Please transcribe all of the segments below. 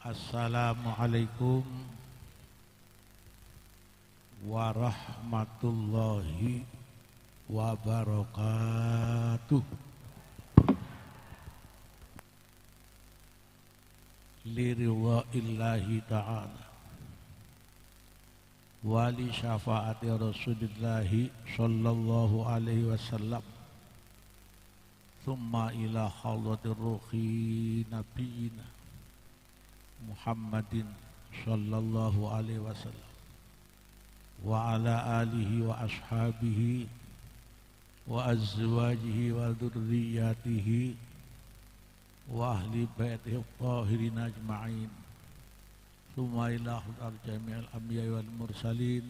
Assalamualaikum warahmatullahi wabarakatuh. Liridha'illahi ta'ala wali syafaati Rasulillahi sallallahu alaihi wasallam thumma ila hadratir ruhi nabiyina Muhammadin sallallahu alaihi wasallam wa ala alihi wa ashabihi wa azwajihi wa dzurriyyatihi wa ahli baitihi tahirin ajma'in thumma ila hadar jami'il anbiya'i wal mursalin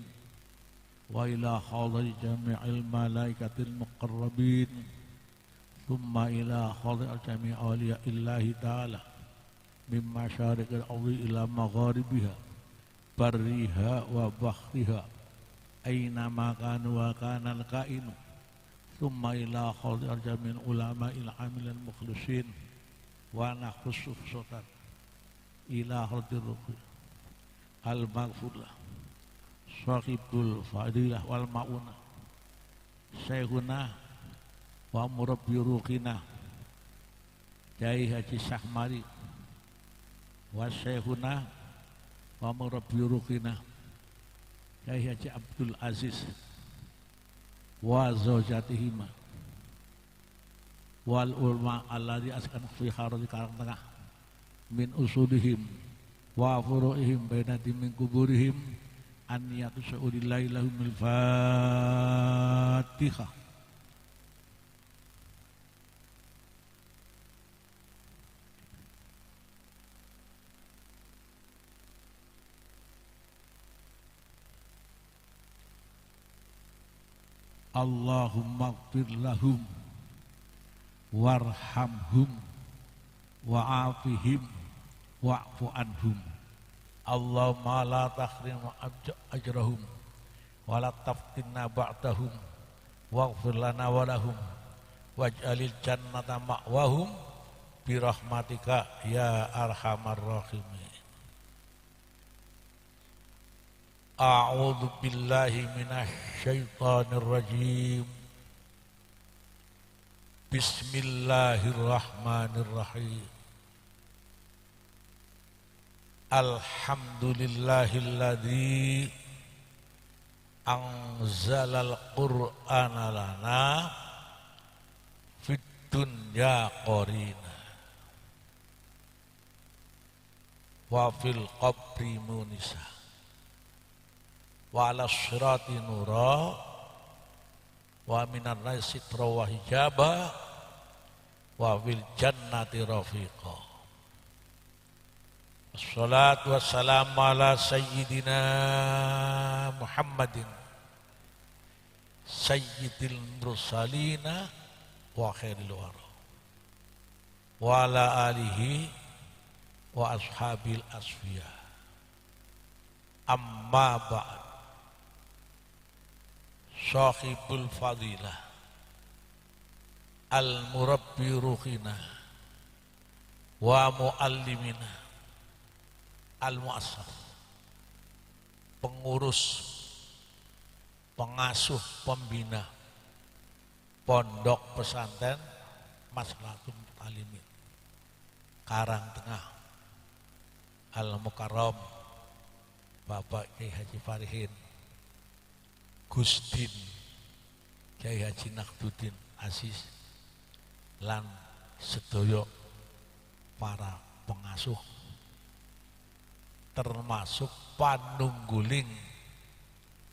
wa ila hadar jami'il malaikatil muqarrabin thumma ila hadar jami'i awliya'illahi ta'ala min masyariqil ardi ila magharibiha barriha wa bahriha aina ma kanu wa kana al-kainu thumma ila hadar jami'il ulama'il amilil mukhlisin wa nakhusuf sultan ila hadir ruhi al-maghfurlah sahibul fadilah wal ma'unah syekhuna wa murabbi ruhina Kyai Haji Syahmari wa syekhuna wa murabbi ruhina Kyai Haji Abdul Aziz wa zawjatihima wal ulama alladhi askan fi harati Karang Tengah min usulihim wa furu'ihim bainati min kuburihim an niyatu syu'udillahi lahumil fatihah. Allahumma ighfir lahum warhamhum wa'afihim wa'fu anhum. Allahumma la tahrim ajrahum wa la taftinna ba'dahum waghfir lana wa lahum waj'alil jannata ma'wahum birahmatika ya arhamar rahimin. A'udzu billahi minasy syaithanir rajim. Bismillahirrahmanirrahim. Alhamdulillahilladzi anzalal qur'ana lana fid dunya qarina wa fil qabri munisa wa ala sirati nura wa minan nasi sitra wa hijaba wa fil jannati rafiqa. Assalatu wassalamu ala sayyidina Muhammadin sayyidil mursalina wa khairil wara wa ala alihi wa ashabil asfiya. Amma ba'd. Sahibul fadilah al-murabbi ruhina wa muallimina al-mu'assas, pengurus, pengasuh, pembina pondok pesantren Maslahatul Muta'allimin Karang Tengah Al-Mukarram Bapak Kyai Haji Farihin Gustin Kyai Haji Nakhduddin Aziz lan sedaya para pengasuh termasuk panungguling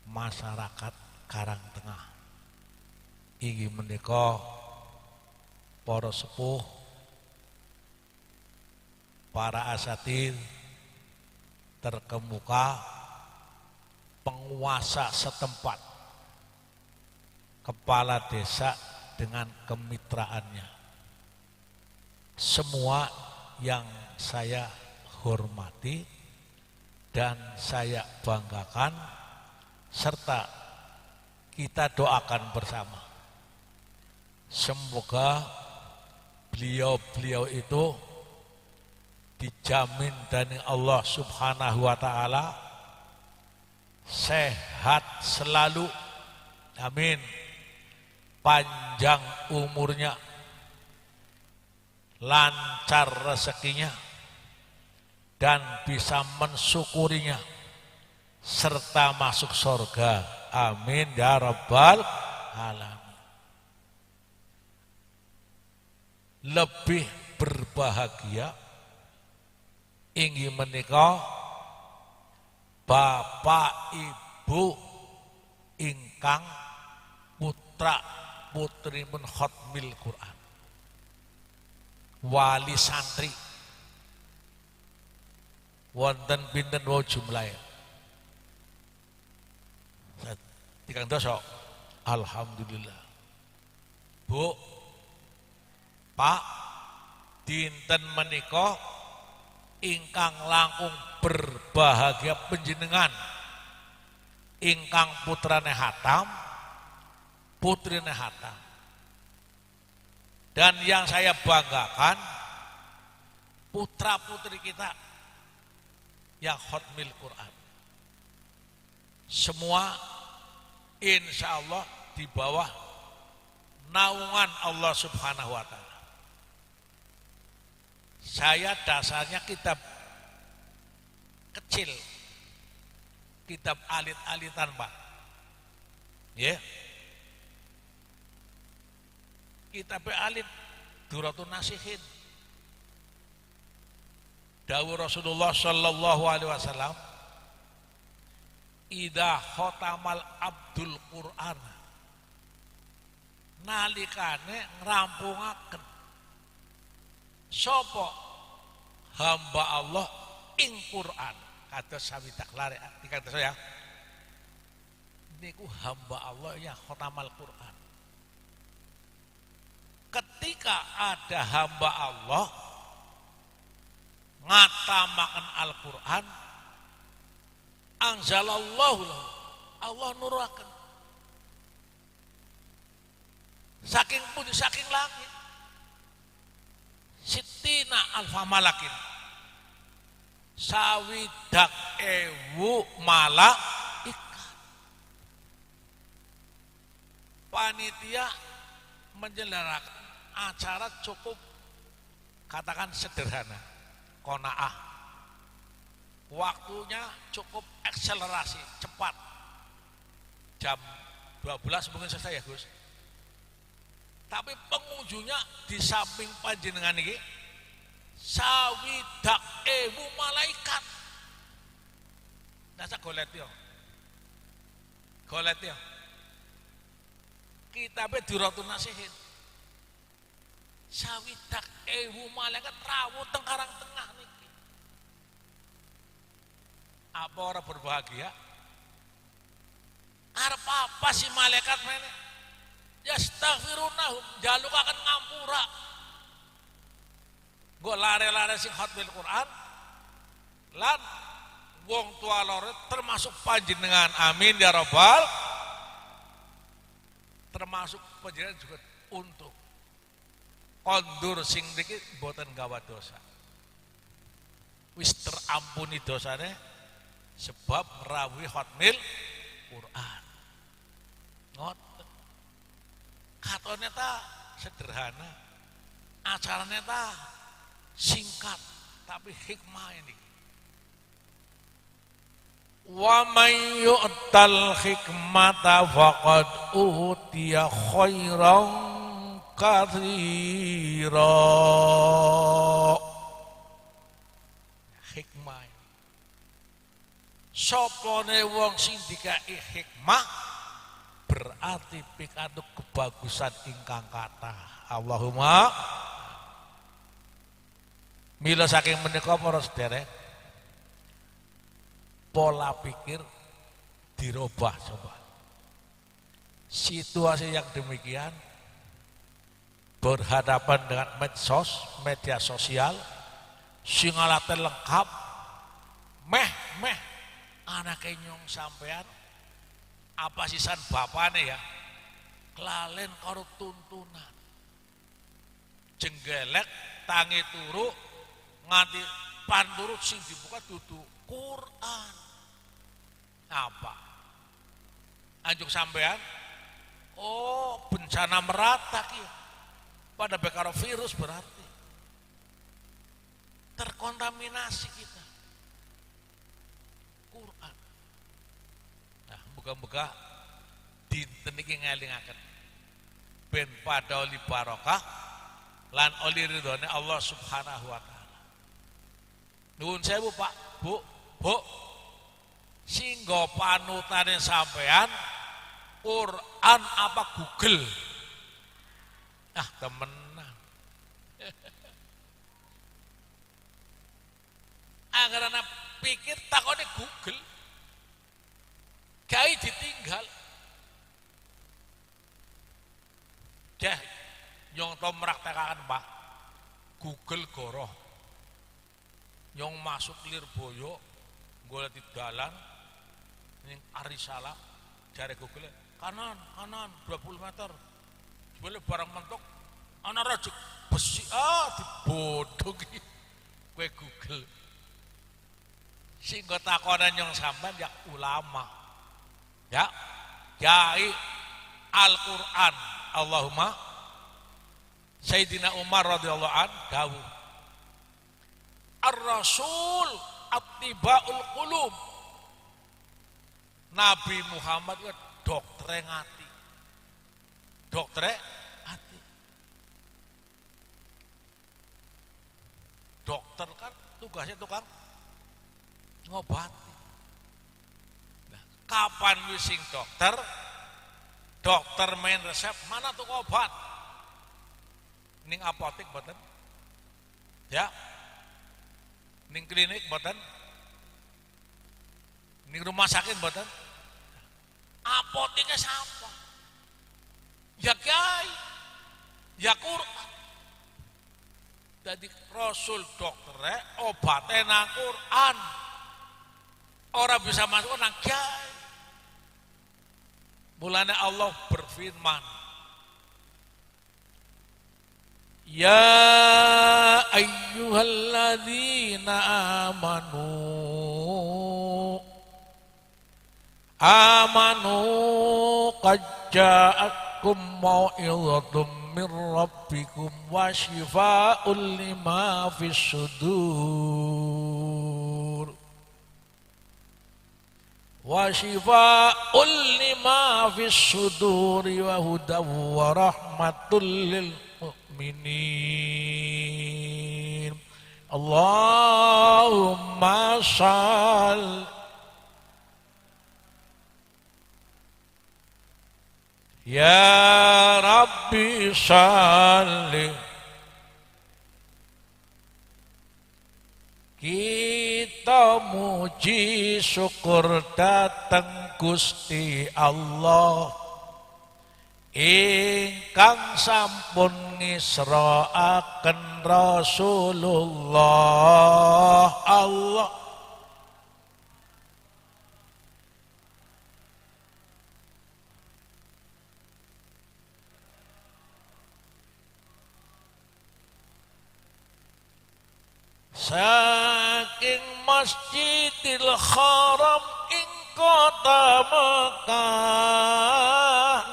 masyarakat Karang Tengah. Inggih menika para sepuh, para asatidz terkemuka, penguasa setempat, kepala desa dengan kemitraannya, semua yang saya hormati dan saya banggakan, serta kita doakan bersama. Semoga beliau-beliau itu dijamin dari Allah Subhanahu wa taala sehat selalu, amin, panjang umurnya, lancar rezekinya, dan bisa mensyukurinya serta masuk surga, amin ya rabbal alamin. Lebih berbahagia ingin menikah bapak ibu ingkang putra putri pun khatmil Quran, wali santri wonten pinten wae jumlahe 300. Alhamdulillah. Bu, Pak, dinten menika ingkang langkung berbahagia panjenengan ingkang putrane hatam, putrine hatam. Dan yang saya banggakan putra putri kita yang khatmil Quran. Semua insya Allah di bawah naungan Allah Subhanahu wa ta'ala. Saya dasarnya kitab kecil, kitab alit-alitan Pak, ya, kitab alit Duratun Nasihin. Dawuh Rasulullah sallallahu alaihi wasallam, idza khatamal abdul Qur'an, nalikane ngrampungaken sapa hamba Allah ing Quran, kados sawidak lare dikados ya, niku hamba Allah yang khatamal Quran. Ketika ada hamba Allah ngatamaken Al-Quran, anzalallahu, Allah nuraken saking pundi saking langit sitina alfa malakin, sawidak ewu malaikat. Panitia menyelenggarakan acara cukup katakan sederhana, qanaah, waktunya cukup akselerasi cepat, jam 12 mungkin selesai ya Gus. Tapi pengunjungnya di samping panjenengan ini sawidak ewu malaikat. Nasa golet yo, kitabnya Duratun Nasihin, sawidak ewu malaikat rawuh teng karang tengah niki. Apa orang berbahagia? Arep apa si malaikat meneh? Yastaghfirunahum, jaluk akan ngampura. Gue lare-lare sing khatmil Quran lan wong tua lore termasuk panjenengan, amin ya rabbal, termasuk panjenengan juga untuk kondur sing dikit boten gawa dosa, wis terampuni dosane sebab rawi khatmil Quran. Ngoten katone ta sederhana, acaranya ta singkat tapi hikmah ini. Wa may yu'tal hikmata faqad utiya khairan katsira. Hikmah sopone wong sing dikai hikmah berarti pikaduk kebagusan ingkang kathah. Allahumma mila saking menika para sederek, pola pikir dirubah coba. Situasi yang demikian berhadapan dengan medsos, media sosial, sing alate lengkap, meh anake nyong sampean apa sisan bapane ya kelalen karo tuntunan jenggelek tangi turu nganti panturut sing dibuka dudu Quran. Apa? Anjuk sampean, oh bencana merata kia. Pada bekaro virus berarti terkontaminasi kita. Quran. Nah, muga-muga dinten iki ngelingaken ben pada oli barokah lan oli ridhone Allah Subhanahu wa taala. Nuwun sewu Pak, Bu, singgo panutane sampean Quran apa Google? Ah, temenan. Agar anak pikir takone Google. Gai ditinggal. Jah, nyong to meraktekan Pak. Google goroh. Nyong masuk Lirboyo, golek di dalan ning Arisala jare Google kanan 20 meter. Boleh barang mentok ana rajek besi dibodhong iki. Kowe Google. Sing takonan nyong sampean ya ulama. Ya, Kiai Al-Qur'an. Allahumma Sayyidina Umar radhiyallahu an dawuh. Ar-Rasul attibaul qulub. Nabi Muhammad itu dokter ngati. Dokter hati. Dokter kan tugasnya tukang ngobati. Nah, kapan wising dokter? Dokter main resep mana tuh obat? Ning apotek boten? Ya. Ning klinik boten? Ning rumah sakit boten? Apoteknya siapa? Ya Kiai, ya Quran. Jadi Rasul dokternya obatnya nang Quran. Orang bisa masuk nang Kiai. Mulanya Allah berfirman, Ya ayyuhalladzina amanu qad ja'akum mau'izatun min rabbikum wa shifaa'un lima fis sudur wa shifaa'un lima fis suduri wa hudaw wa rahmatul lil mu'minin. Allahumma shalli Ya Rabbi shalli. Kita muji syukur datang Gusti Allah ingkang sampun ngisraaken Rasulullah Allah. Saking Masjidil Haram ing kota Mekah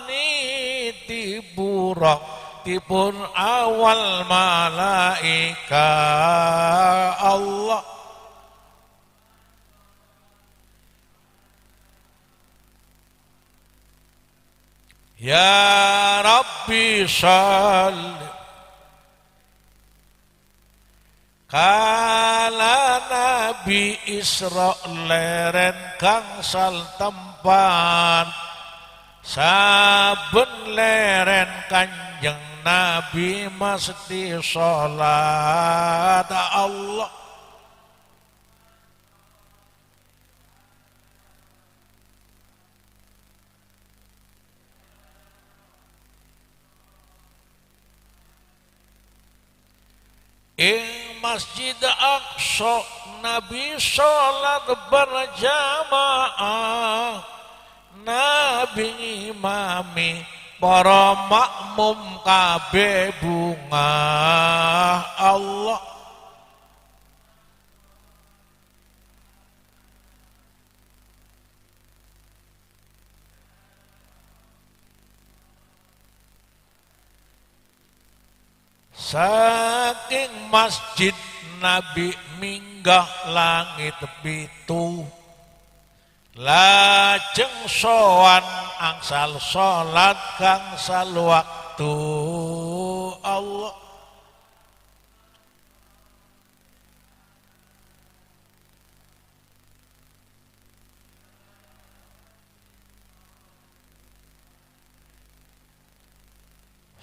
niti burak dipun awal malaika Allah. Ya Rabbi shalli kala Nabi Isra leren gangsal tempat saben leren Kanjeng Nabi mesti salat Allah. Ing Masjid Aqsa Nabi sholat berjamaah, Nabi imami para makmum kabeh bunga Allah. saking masjid Nabi minggah langit pitu lajeng sowan angsal salat gangsal waktu Allah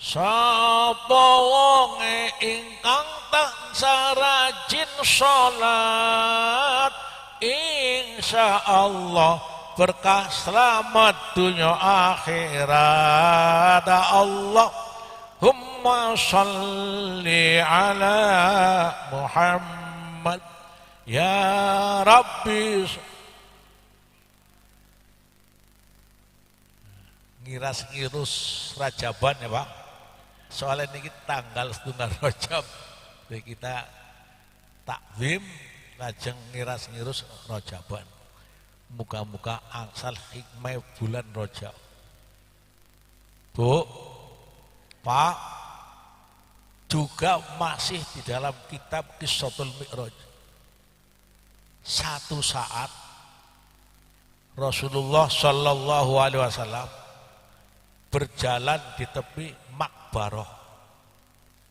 sapa wonge ingkang tansah rajin salat insyaallah berkah selamat dunia akhirat Allahumma sholli ala Muhammad ya Rabbi ngiras-ngirus Rajaban ya Pak soalnya ini tanggal setunggal Rajab jadi kita takzim lajeng ngiras-ngirus Rajaban muka-muka angsal hikmah bulan Rajab Bu Pak juga masih di dalam kitab Qissatul Mi'raj satu saat Rasulullah Shallallahu Alaihi Wasallam berjalan di tepi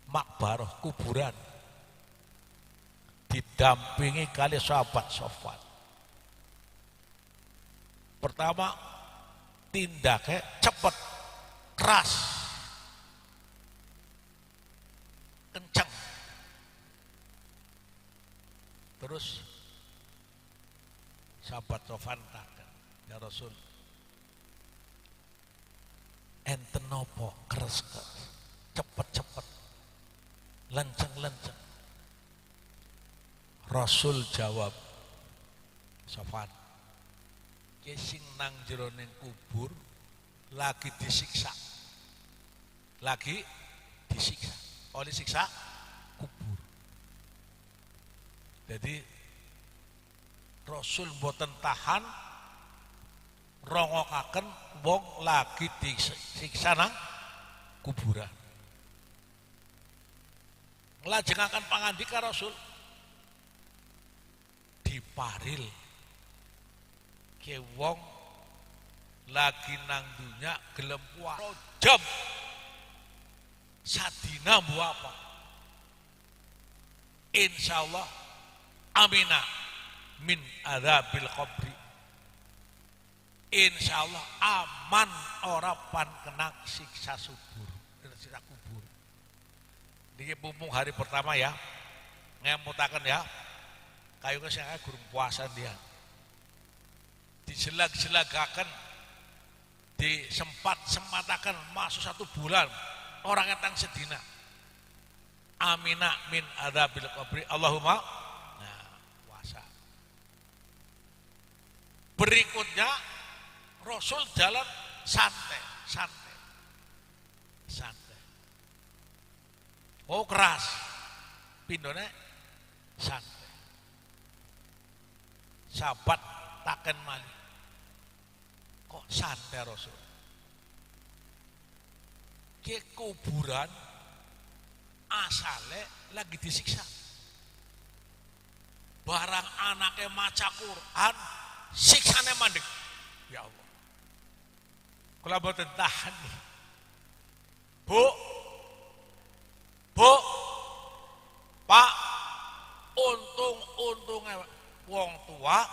makbaroh kuburan didampingi kali sahabat sofat pertama tindaknya cepat keras kencang terus sahabat sofat takkan ya Rasul enten nopo keres cepet lenceng Rasul jawab Sofan sing nang jeroning kubur lagi disiksa oleh siksa kubur jadi Rasul mboten tahan rongokaken wong lagi disiksa nang kuburan nglajengaken pangandika Rasul diparil ke wong lagi nang dunya gelem puasa jam sadina bu apa insyaallah amina min adzabil qabri insyaallah aman ora pan kena siksa kubur. Niki mumpung hari pertama ya, ngemutaken ya. Kayunya saya gurung puasa dia. Dijelag-jelagaken, disempat-sempataken masuk 1 bulan orang etang sedina. Amina min adzabil qabri. Allahumma puasa. Berikutnya Rasul jalan santai. Oh keras, pindone santai. Sahabat taken mali. Kok santai Rasul? Ke kuburan asale lagi disiksa. Barang anaknya maca Quran, siksane mandek. Ya Allah. Kula boten tahan nih. Bu, Pak, untung-untungnya wong tua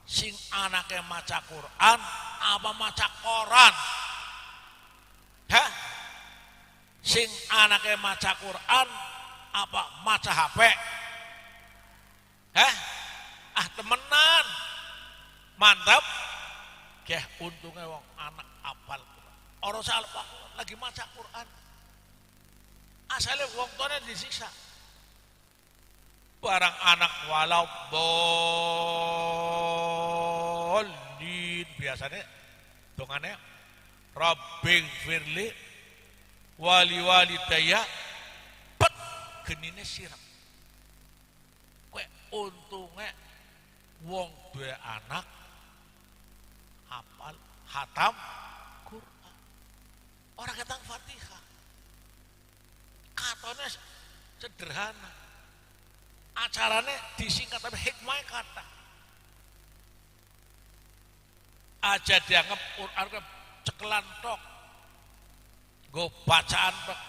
sing anaknya maca Quran apa maca koran? Hah? Sing anaknya maca Quran apa maca HP? Hah? Temenan. Mantap. Keh untungnya wong anak apal Quran. Orang salah lagi maca Quran. Asalnya wong tuanya disiksa. Barang anak walau bolin biasanya dongannya Rabbing firli wali daya pet genine sirap. Kue untungnya wong dua anak hafal hatam Quran. Orang ketang Fatihah. katanya sederhana. Acaranya disingkat tapi hikmahnya kata. Aja dianggap Quran cekelan tok. Go bacaan tok.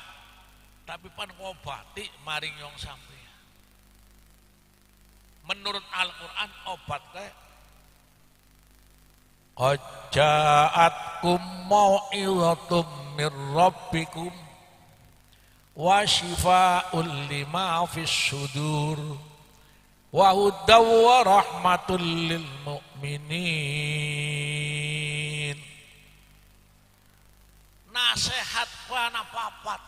Tapi pan ngobati maring nyong sampeyan. Menurut Al-Qur'an obat kayak qad ja'atkum mau'izatum mir rabbikum wa shifaa'un lima fis sudur wa hudaw wa rahmatul lil mu'minin. Nasihat ku ana papat,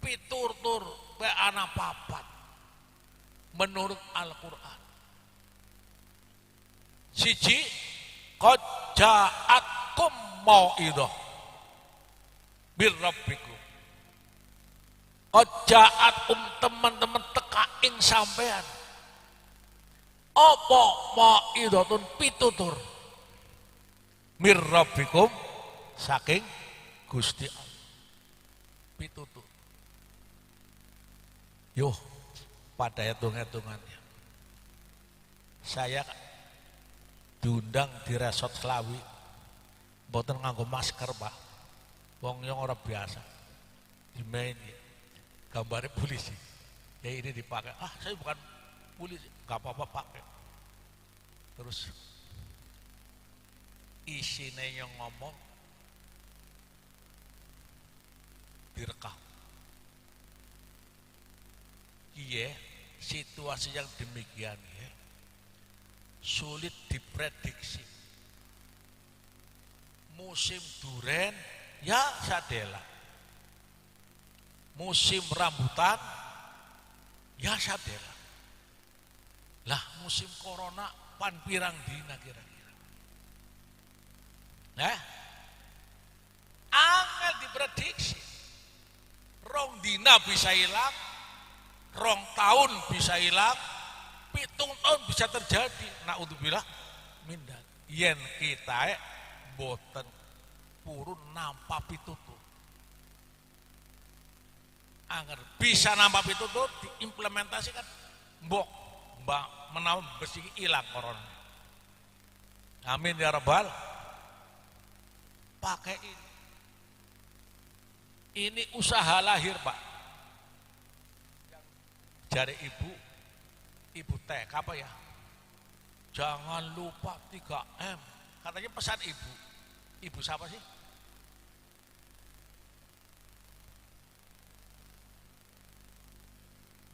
piturtur ku ana papat menurut Al-Qur'an. Siji, qad ja'atkum mau'izah bir rabbikum. Qad ja'atkum teman-teman teka ing sampean. Apa mau'izatun pitutur mir rabbikum saking Gusti Allah. Pitutur. Yo, pada hitung-hitungannya. Saya diundang di resort Slawi, mboten nganggo masker, Pak. Wong yang orang biasa. Dimain gambarnya polisi. Ya ini dipakai. Ah, saya bukan polisi. Gak apa-apa pakai. Terus isinya yang ngomong direkam. Iya, situasi yang demikian ya, sulit diprediksi. Musim duren ya sadela, musim rambutan ya sadela. Lah musim corona pan pirang dina kira-kira. Nah, angel diprediksi. Rong dina bisa hilang, rong tahun bisa hilang, pitung tahun bisa terjadi. Naudzubillah mindan. Yen kita boten purun nampak pitutur. Agar bisa nampak pitutur diimplementasikan, mbok menawa besi hilang corona. Amin ya rabbal. Pakai ini. Ini usaha lahir, Pak. Jari ibu TK apa ya? Jangan lupa 3M. Katanya pesan ibu. Ibu siapa sih?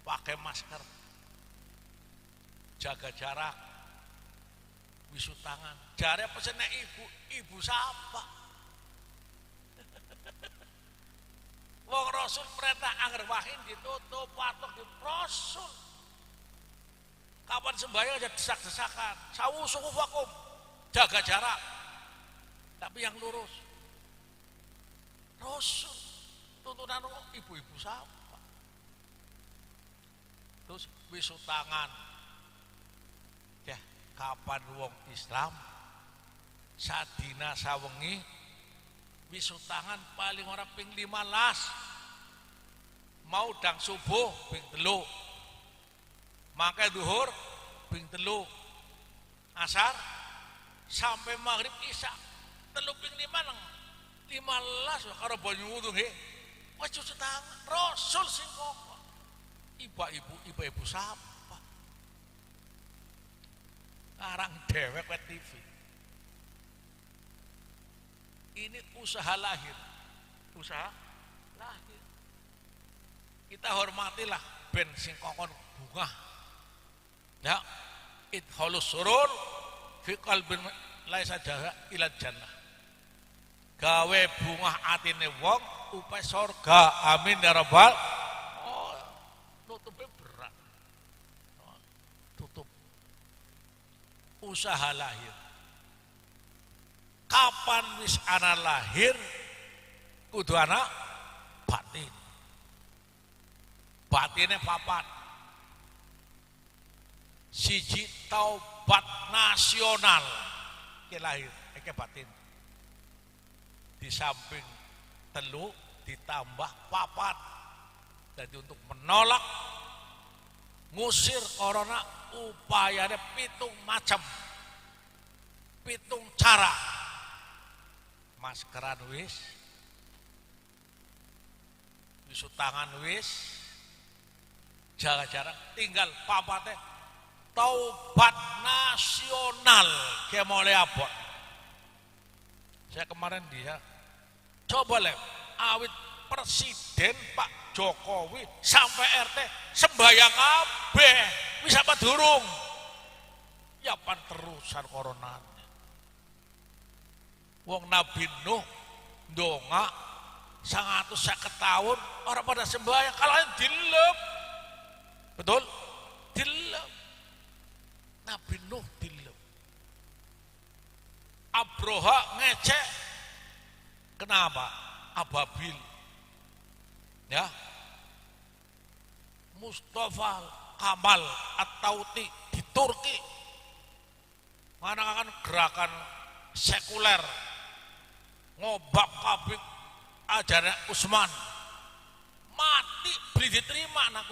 Pakai masker, jaga jarak, wisu tangan. Jari pesannya ibu siapa? Wong Rasul perintah angger wahin ditutup, patok di Rasul. Kapan sembahyang aja desak-desakan, sawu suku vakum, jaga jarak. Tapi yang lurus. Rasul tuntunan ibu-ibu siapa? Terus wisu tangan. Ya, kapan wong Islam sadina sawengi wisu tangan paling orang ping 15, mau dang subuh ping 3, mangke duhur ping 3, asar sampai maghrib isya 3 ping 5 15 karo banyu wudu nggih. Wis cuci tangan Rasul sing kok. Ibu-ibu sapa? Arang dewek wet TV. Ini usaha lahir. Usaha lahir. Kita hormatilah ben sing kongkon bunga. Ya, idhalus surur fi qalbin laisa jaha ila jannah. Gawe bunga atine wong upae surga. Amin ya rabbal. Oh, tutupnya berat. Tutup. Usaha lahir. Kapan wis anak lahir kudu anak batin. Batinnya papat. Siji taubat nasional ke lahir, ke batin. Di samping telu ditambah papat Jadi untuk menolak ngusir corona upayanya pitung macam, pitung cara. Maskeran wis, bisu tangan wis, jaga-jarak, tinggal papatnya taubat nasional kayak mulai apa. Saya kemarin dia coba lem awit Presiden Pak Jokowi sampai RT sembahyang kabeh bisa apa durung ya pan terusan corona. Wong Nabi Nuh ndonga 150 tahun orang pada sembahyang kalau dilem betul dilem Nabi Nuh dilem. Abroha ngecek kenapa ababil ya Mustafa Kamal At-Tauti di Turki mana kan gerakan sekuler ngobak kabik ajaran Utsman mati beli diterima anak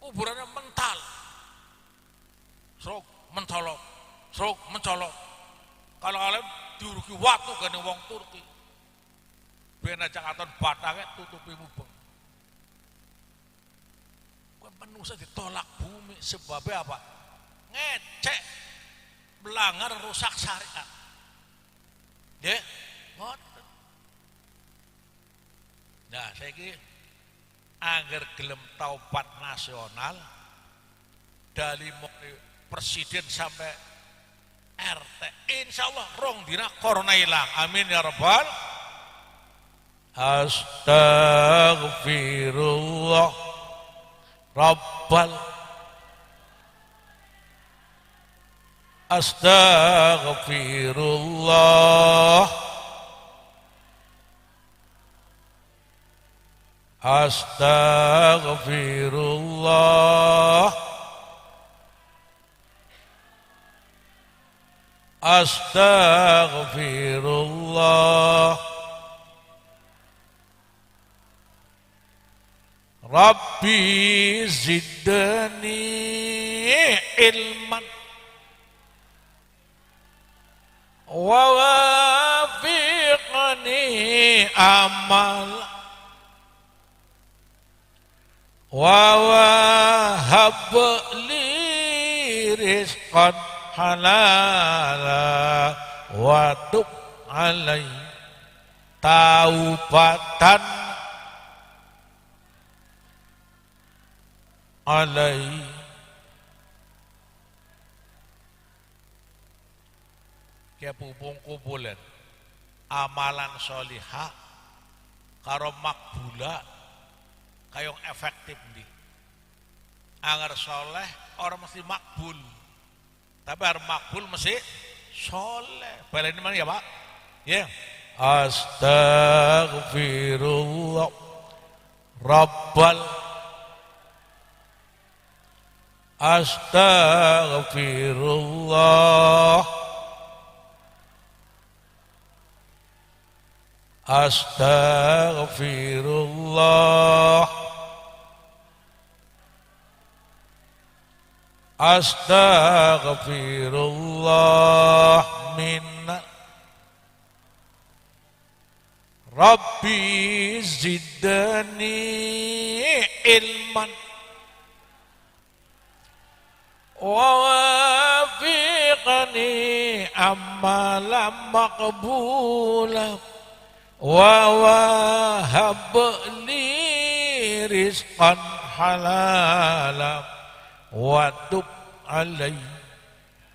kuburannya mental serok mencolok kalau kalian diurugi waktu gani wong Turki bena Jakarta batangnya tutupi mubeng manusia ditolak bumi sebabnya apa ngecek melanggar rusak syariat ya nah saya kira agar gelem taubat nasional dari presiden sampai RT insya Allah rong dina corona hilang amin ya rabbal astagfirullah rabbal astagfirullah astagfirullah astagfirullah Rabbi zidni ilman wa wafiqni amal wa wahab li rizqan halala wa tub alai taubatan alai kayak pupung kubulan amalan solihah karo makbula kayong efektif di agar soleh orang mesti makbul tapi harus makbul mesti soleh balain mana ya Pak ya astagfirullah rabbal astagfirullah astagfirullah astagfirullah minna Rabbi zidni ilman wa wafiqni amalan maqbulan wa wahab li rizqan halalan wa tub alai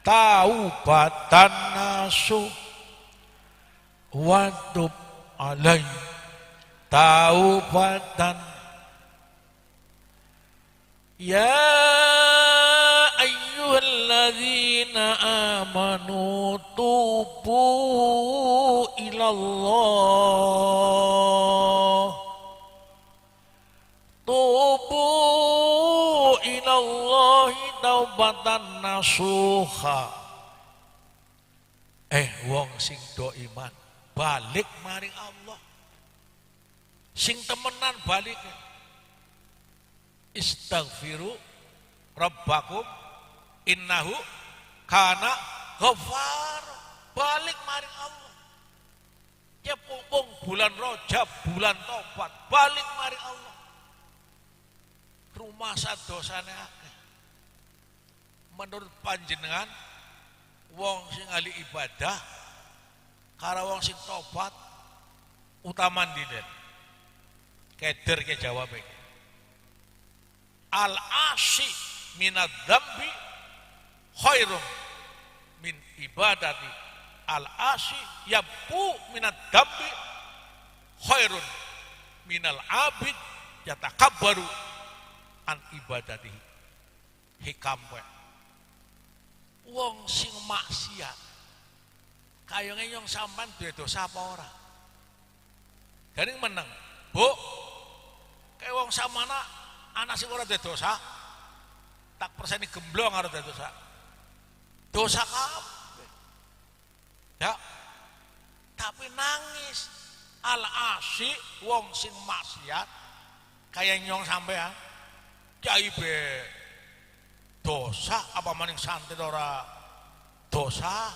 taubatan nasuh wa tub alai taubatan ya ayyuhalladzina amanu tubu ilallah tubu ilallahi taubatan nasuha wong sing do iman balik maring Allah Sing temenan balik. Istaghfiru rabbakum innahu kana ghafar. Balik maring Allah. Ya pumpung bulan Rajab, bulan tobat, balik maring Allah. Rumah sadosane akeh. Menurut panjenengan wong sing ahli ibadah karo wong sing tobat utaman dinten. Keder ke jawab iki. Al-ashi minadz dzambi khairum min ibadati. Al-ashi yabku minadz dzambi khairun minal abid yatakabbaru an ibadatihi. Hikam wae. Wong sing maksiat kayane nyong sampean duwe dosa apa ora? Garing meneng. Bu, kayak wong samana anak sing ora duwe dosa, tak perseni gemblong ora duwe dosa. Dosa kabeh. Ya. Tapi nangis al-asy wong sing maksiat kaya nyong sampean kiai be dosa apa maning santet ora dosa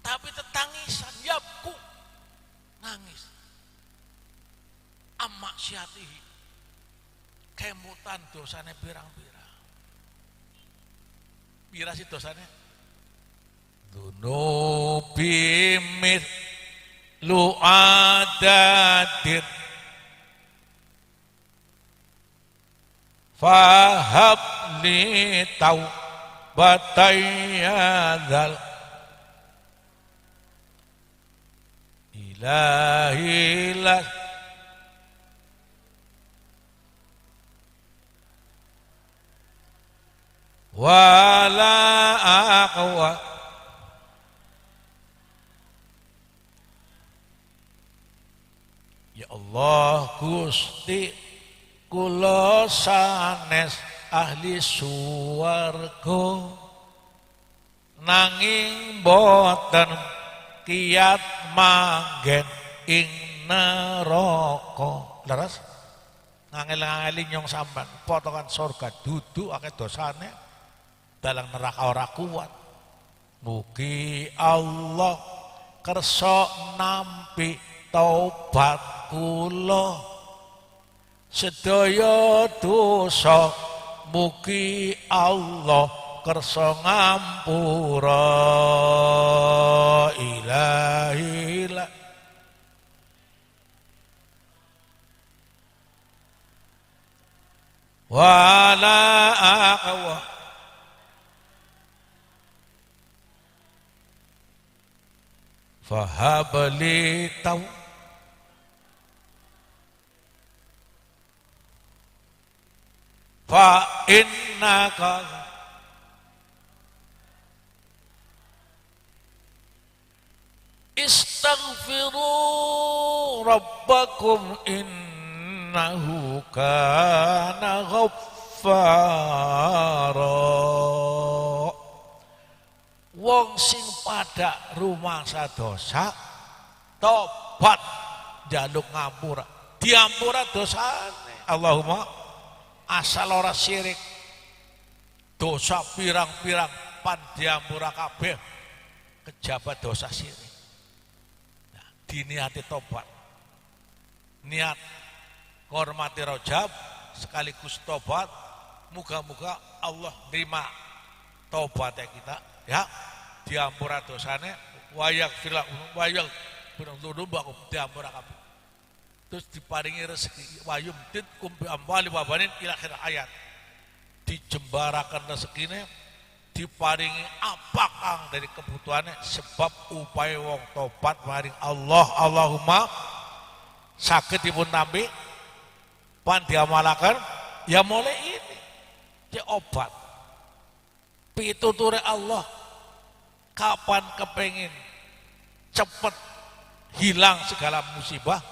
tapi tetangisan yabku nangis amaksiatihi kemutan dosane pirang-pirang pira sih dosane dunubi lu adadir fahab li taubatayadzal ilahilah wala aqwa ya Allah Gusti kula sanes ahli suwarga nanging boten kiat manggen ing neraka. Leres ngangel-ngangeli nyong sampean potongan surga dudu akeh dosane dalam neraka ora kuat. Mugi Allah kersa nampi taubat kula sedaya dosa mugi Allah kersa ngampura ilahilah wala aqwa fahabli tau fa innaka istaghfiru rabbakum innahu kana ghaffara. Wong sing pada rumah sadosa tobat njaluk ngampura diampura dosane. Allahumma asal ora syirik dosa pirang-pirang pan diampura kabeh kejabat dosa syirik. Nah, diniati tobat niat hormati Rajab sekaligus tobat muga-muga Allah terima tobatnya kita ya diampura dosane wayak filah wayak berunubakum diampura kabeh terus diparingi rezeki wayum dit kumbi amwali wabanin ila akhir ayat dijembarakan rezekine diparingi apakang dari kebutuhannya sebab upaya wong tobat maring Allah. Allahumma sakit dipun tampi pan diamalakan ya mulai ini ya obat pituture Allah kapan kepengin cepet hilang segala musibah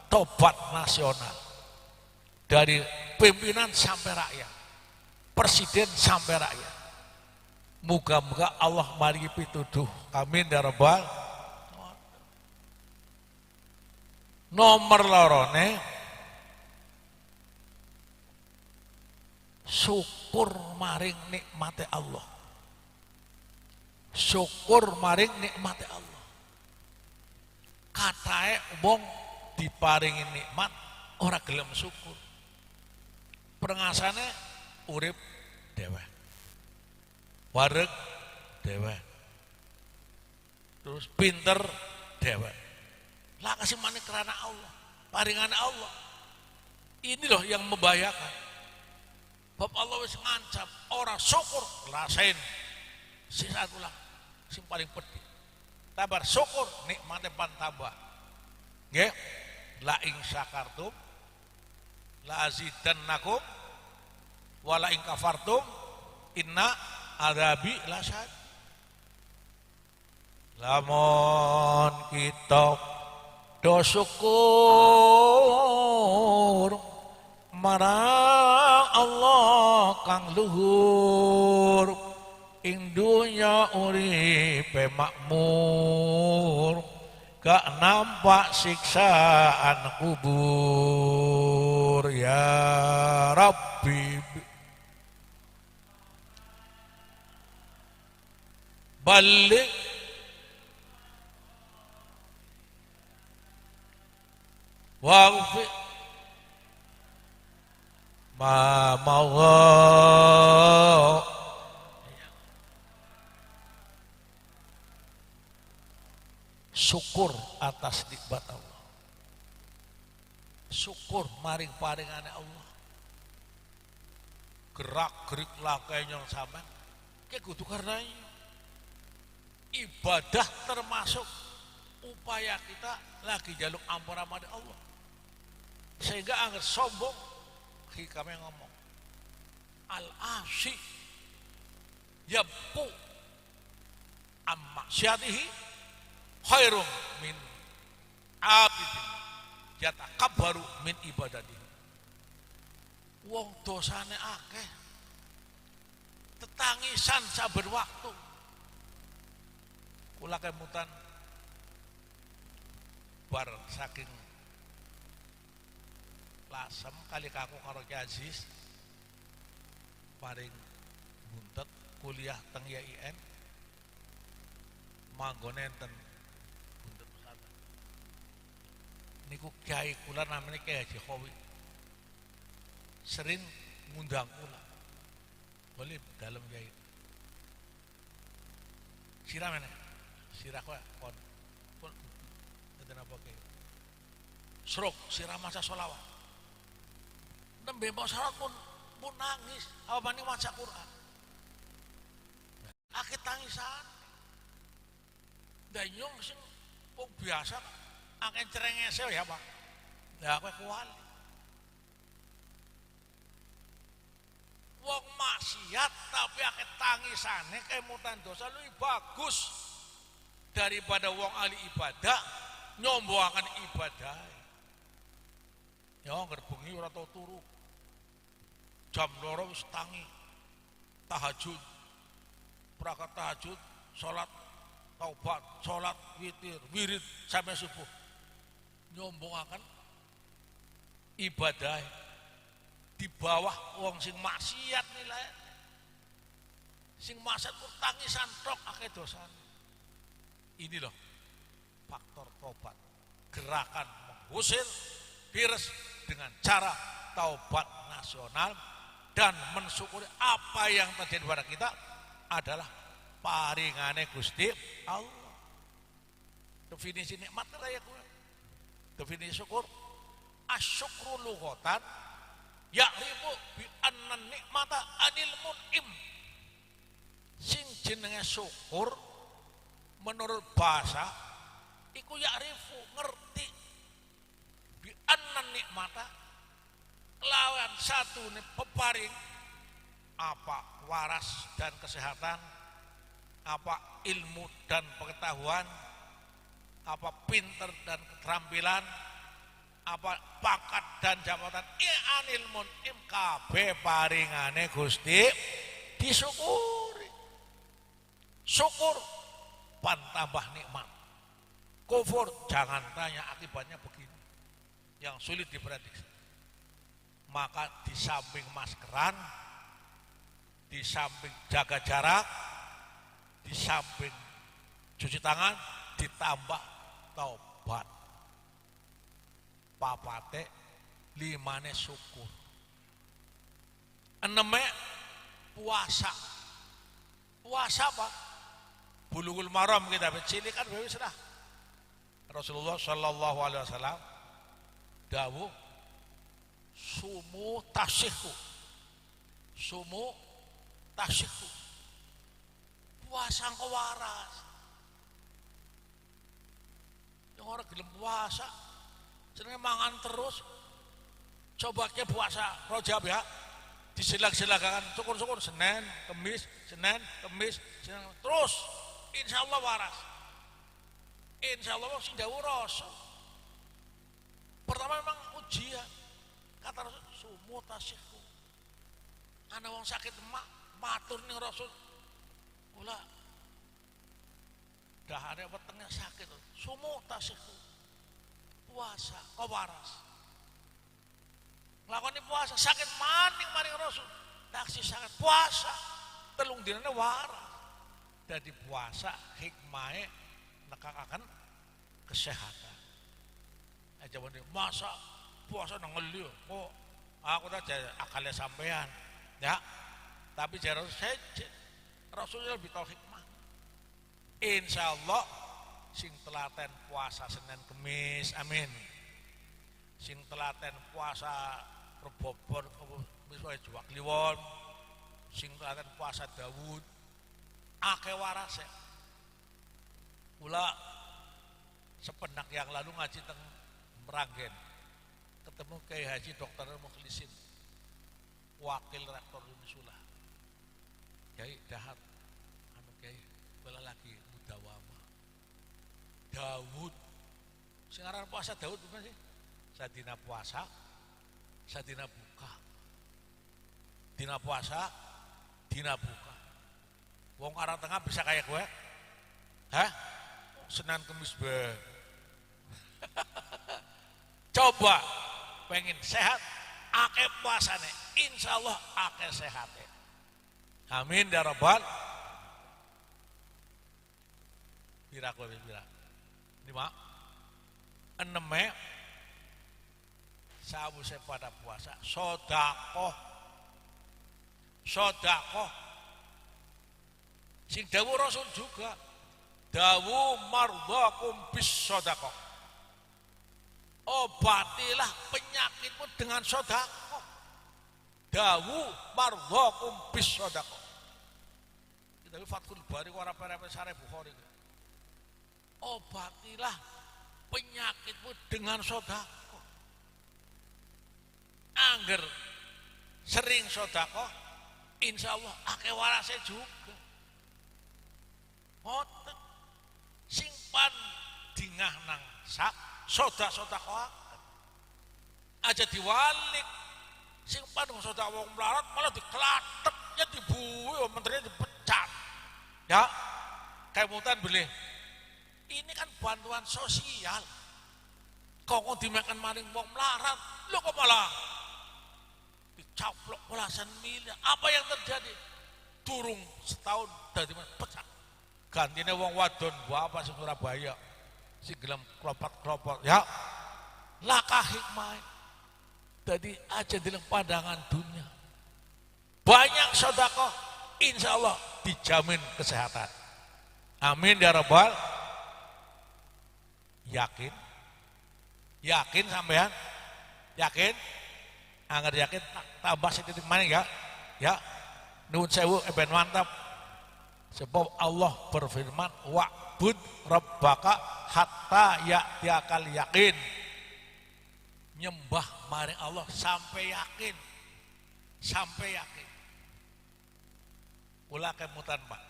tobat nasional dari pimpinan sampai rakyat presiden sampai rakyat muga-muga Allah maringi pituduh amin ya rabbal nomor lorone syukur maring nikmate Allah. Syukur maring nikmate Allah. Katae wong diparingi nikmat ora gelem syukur. Prengasane urip dhewek. Wareg dhewek. Terus pinter dhewek. Lah kasih mana kerana Allah, paringan Allah. Ini loh yang membahayakan. Bab Allah wis ngancam ora syukur rasain. Sisa ulah sing paling pedih. Tabar syukur nikmate pan tambah. Nggih. La ing syakartum la azidannakum wa la ing kafartum inna adzabi lasyad. Lamun kita do syukur marang Allah kang luhur ing dunya uripe makmur gak nampak siksaan kubur ya Rabbi balik wa'fi ma mawah syukur atas nikmat Allah, syukur maring paringane Allah, gerak gerik lakai yang sama kayak kudu karena ibadah termasuk upaya kita lagi jaluk ampura pada Allah, sehingga anggar sombong kami ngomong al-asy yabku amma syatihi khairum min abidin yatakabbaru min ibadatihi. Wong dosane akeh tetangisan saben waktu. Kula kemutan bar saking lasem kali kaku karo Ki Aziz paring buntet kuliah teng YIN manggone enten buntet pesantren niku kiai kula namanya Kiai Haji Khowi sering ngundang kula boleh dalam kiai sirah mana sirah kok kon enten apa kiai seruk sirah masa sholawat nembe mau salat pun nangis apa mani maca Quran akeh tangisan danyong sing wong biasa akeh cerengese ya Pak lah kowe kuali wong maksiat tapi akeh tangisane kemutan dosa luwih bagus daripada wong ahli ibadah nyomboaken ibadah ya ngerbengi ora tau turu jam 2 wis tangi tahajud prakat tahajud salat taubat salat witir wirid sampai subuh nyombongaken ibadah di bawah wong sing maksiat nilai sing maksiat ku tangisan tok akeh dosane. Ini loh faktor tobat, gerakan mengusir virus dengan cara taubat nasional dan mensyukuri apa yang terjadi pada kita adalah paringane Gusti Allah. Definisi nikmat raya gue. Definisi syukur asyukru lughatan ya'rifu bi anna nikmata anil mun'im. Sing jenenge syukur menurut bahasa iku ya'rifu ngerti bi anna nikmata lawan satu nih peparing apa waras dan kesehatan, apa ilmu dan pengetahuan, apa pinter dan keterampilan, apa pangkat dan jabatan anil mun'im kabeh paringane Gusti disyukuri. Syukur pan tambah nikmat. Kufur jangan tanya akibatnya begini yang sulit diprediksi. Maka di samping maskeran di samping jaga jarak, di samping cuci tangan, ditambah taubat. Papate limane syukur. Eneme puasa. Puasa apa? Bulughul Maram kita cilik kan wis dah. Rasulullah sallallahu alaihi wasallam dawuh sumu tasihhu. Sumu tasihhu. Puasa engko waras. Yang orang gelem puasa jenenge mangan terus. Coba ke puasa Rajab ya. Disilag-silagakan syukur-syukur Senin, Kemis, Senin, Kemis, Senin, terus insyaallah waras. Insyaallah sing dawuh Rasul. Pertama memang ujian. Kata Rasul sumu tasihhu. Ana wong sakit emak matur ning Rasul. Kula dahare wetenge sakit. Sumu tasihhu. Puasa kok waras. Lakoni puasa sakit maning Rasul. Taksi sakit puasa telung dinane waras. Dadi puasa hikmahe nekakaken kesehatan. Aja masa puasa nang ngeli kok aku tak akale sampean ya. Tapi jare Rasulullah lebih tahu hikmah. Insyaallah sing telaten puasa Senin Kemis amin. Sing telaten puasa Rebobon misalnya Juwak Kliwon, sing telaten puasa Daud akeh warase. Kula sepenak yang lalu ngaji teng Meranggen ketemu Kiai Haji Dr. Mukhlisin wakil rektor Unisula. Kiai dahar anu Kiai bala lagi mudawama Daud sing aran puasa Daud bukan sih? Sadina puasa sadina buka. Dina puasa dina buka. Wong arah tengah bisa kayak gue? Hah? Senin Kemis be. Coba pengen sehat, akeh puasane, insyaallah akeh sehate. Amin ya rabbal. Pira kowe pira? 5 6 sabu saya pada puasa sodakoh sing dawuh Rasul juga dawuh mardhakum bis sodakoh, obatilah penyakitmu dengan sodakoh. Dawuh mardhakum bis sodakoh. Kita Fathul Bari warape Sahih Bukhari. Obatilah penyakitmu dengan sodakoh. Angger sering sodakoh, insya Allah akeh warase juga. Ngoten simpan dingah nang sak sodakoh aja diwalik simpan nang sodakoh wong melarat malah dikelatek ya dibuwe menterinya dipecat ya kayak mutan beli ini kan bantuan sosial kok dimakan maring wong melarat lo kok malah dicaplok belasan miliar. Apa yang terjadi? Durung setahun dari pecat. Gantinya wong wadon apa sing Surabaya si gelem klopot-klopot ya. Lakah hikmah. Jadi aja dalam pandangan dunia. Banyak sedekah, insya Allah dijamin kesehatan. Amin ya rabbal. Yakin? Yakin sampean? Yakin? Angger yakin tambah sedikit mana ya? Ya. Nuwun sewu ben mantap. Sebab Allah berfirman wa'bud rabbaka hatta ya'tiyakal yakin. Nyembah maring Allah sampai yakin. Sampai yakin. Kula kemutan Pak.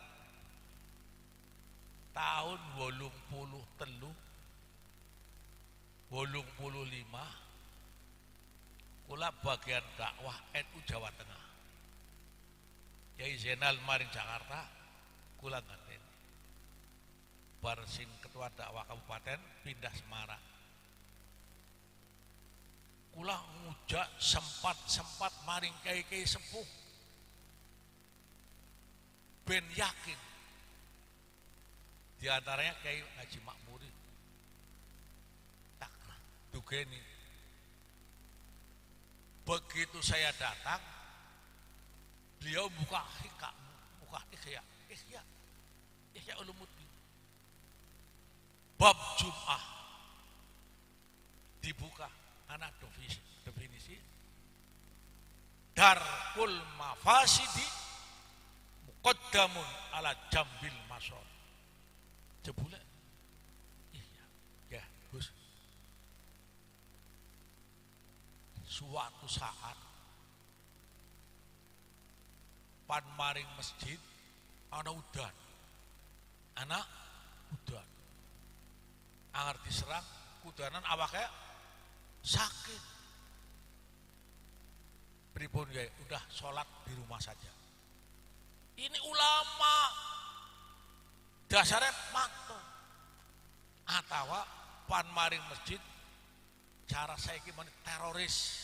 Tahun 85 kula bagian dakwah NU Jawa Tengah. Yai Zainal maring Jakarta, kula ngaten. Bar sing ketua dakwah kabupaten pindah Semarang. Kula ngujak sempat maring kiai-kiai sepuh. ben yakin. Di antaranya Kiai Haji Makmuri. Tak dugeni. Begitu saya datang, beliau buka Ihya Ulumuddin. Bab Jum'ah dibuka, anak definisi darkul mafasidi muqaddamun ala jambil masor. Jebule iya ya Gus, suatu saat pan maring masjid ana udan angar diserang kudanan awaknya sakit. Pripun ya, udah sholat di rumah saja. Ini ulama dasarnya makto atau pan maring masjid cara saya gimana teroris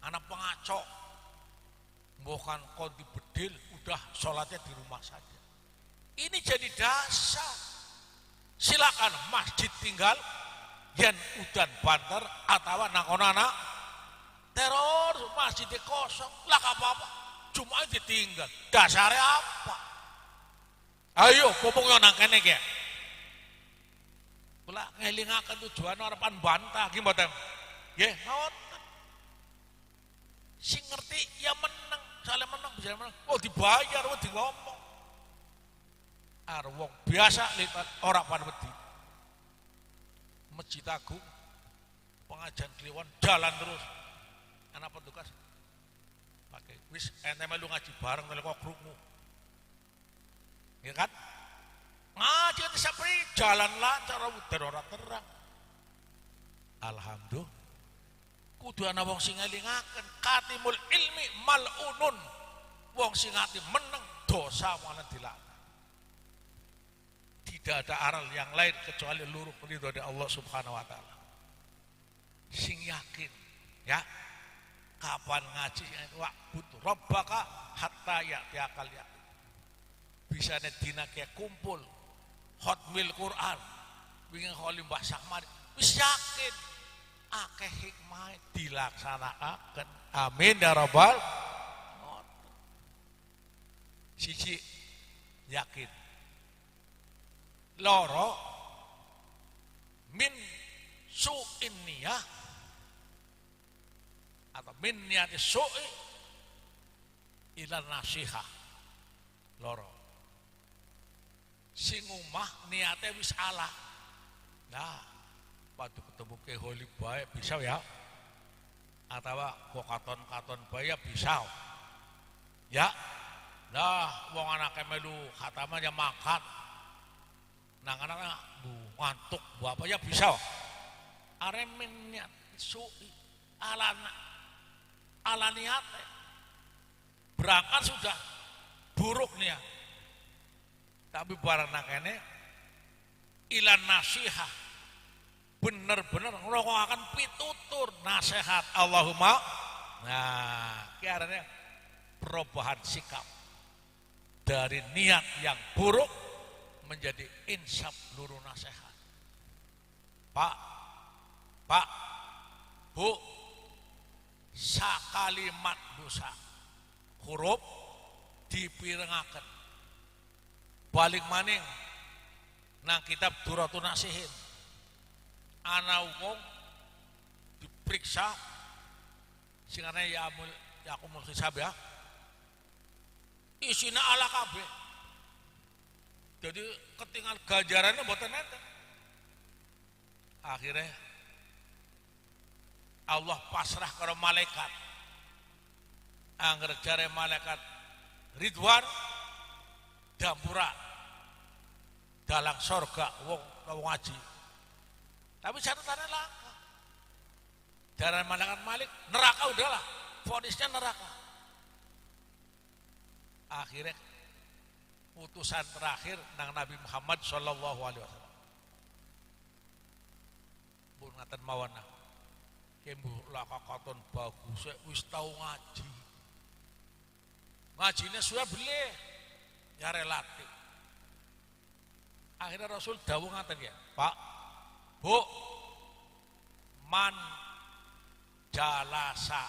anak pengacau bukan konti bedil, udah sholatnya di rumah saja. Ini jadi dasar. Silakan masjid tinggal yen udan banter atau nakonana teror masjidnya kosong lah apa-apa, cuma ditinggal. Dasarnya apa? Ayo ngomong nang kene ge. Kula ngelingaken tujuan harapan bantah gimana? Nggih, ngoten. Sing ngerti ya menang, soalnya menang bisa menang. Oh dibayar, oh di ngomong. Wong biasa lipat orang pada wedi. Masjid Agung, pengajian Kliwon jalan terus. Anak petugas pakai wis ente melu ngaji bareng kok krungu. Ya kan? Ngaji ente sapri jalan lancar udan ora terang. Alhamdulillah. Kudu ana wong sing ngelingaken katimul ilmi mal'unun. Wong sing ati meneng dosa malah dilaknat. Tidak ada aral yang lain kecuali luruh ridho dari Allah Subhanahu wa taala. Sing yakin ya, kapan ngaji wa butuh rabbaka hatta ya'tiyakal yaqin. Bisane dina kayak kumpul hotmil Quran wingi kholi Mbah Sakmar wis yakin akeh hikmah dilaksanakaken. Amin ya rabbal alamin. Siji yakin loro min su'in niyah atau min niyati su'i ila nasihah. Loro sing umah niate wis ala. Nah, padu ketemu ke holi bae bisa ya. Atau kok katon-katon bae bisa. Ya. Nah, wong anake melu khatama ya makan. Nah anak ngantuk apa ya bisa aremennya su'i ala niat berangkat sudah buruk niat tapi barang nakene ilan nasihah bener-bener ngrungokaken pitutur nasihat Allahumma. Nah kiarane perubahan sikap dari niat yang buruk menjadi insaf luruh nasihat. Pak, Bu, sakalimat dosa huruf dipirengaken. Balik maning nang kitab Duratun Nasihin. Ana wong diperiksa singane yakumul hisab ya. Isina ala kabeh. Jadi ketinggal ganjarannya mboten enten. Akhirnya Allah pasrah karo malaikat. Angger jare malaikat Ridwan dampura dalang sorga wong ngaji. Tapi catatannya langka. Jaran malaikat Malik neraka udahlah, vonisnya neraka. Akhirnya utusan terakhir nang Nabi Muhammad sallallahu alaihi wasallam. Pun ngaten mawana. Kembuh laka katon bagus wis tau ngaji. Ngajinya sudah beli, ya relatif. Akhirnya Rasul dawuh ngaten ya, Pak, Bu, man jalasa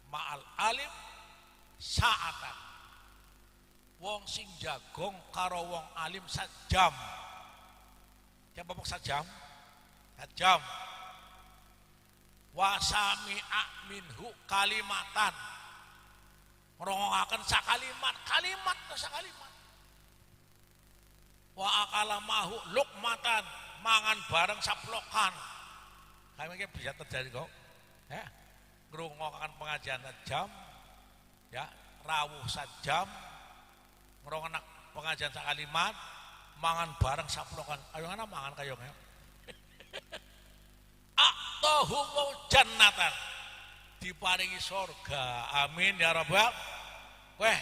ma'al alim sa'atan. Wong sing jagong karo wong alim sajam. Siapa pok sajam? Sajam. Wa sami'a minhu kalimatan. Ngrungokaken sakalimat, kalimat to sakalimat. Wa akala mahu lukmatan, mangan bareng saplokan. Kayak bisa terjadi kok. Ya. Ngrungokaken pengajian sajam, ya, rawuh sajam, ngrungokaken pengajian sakalimat, mangan bareng saplokan. Ayo ngana mangan kayong ya. Aqtahumu jannatan. Diparingi surga. Amin ya rabbal. Weh,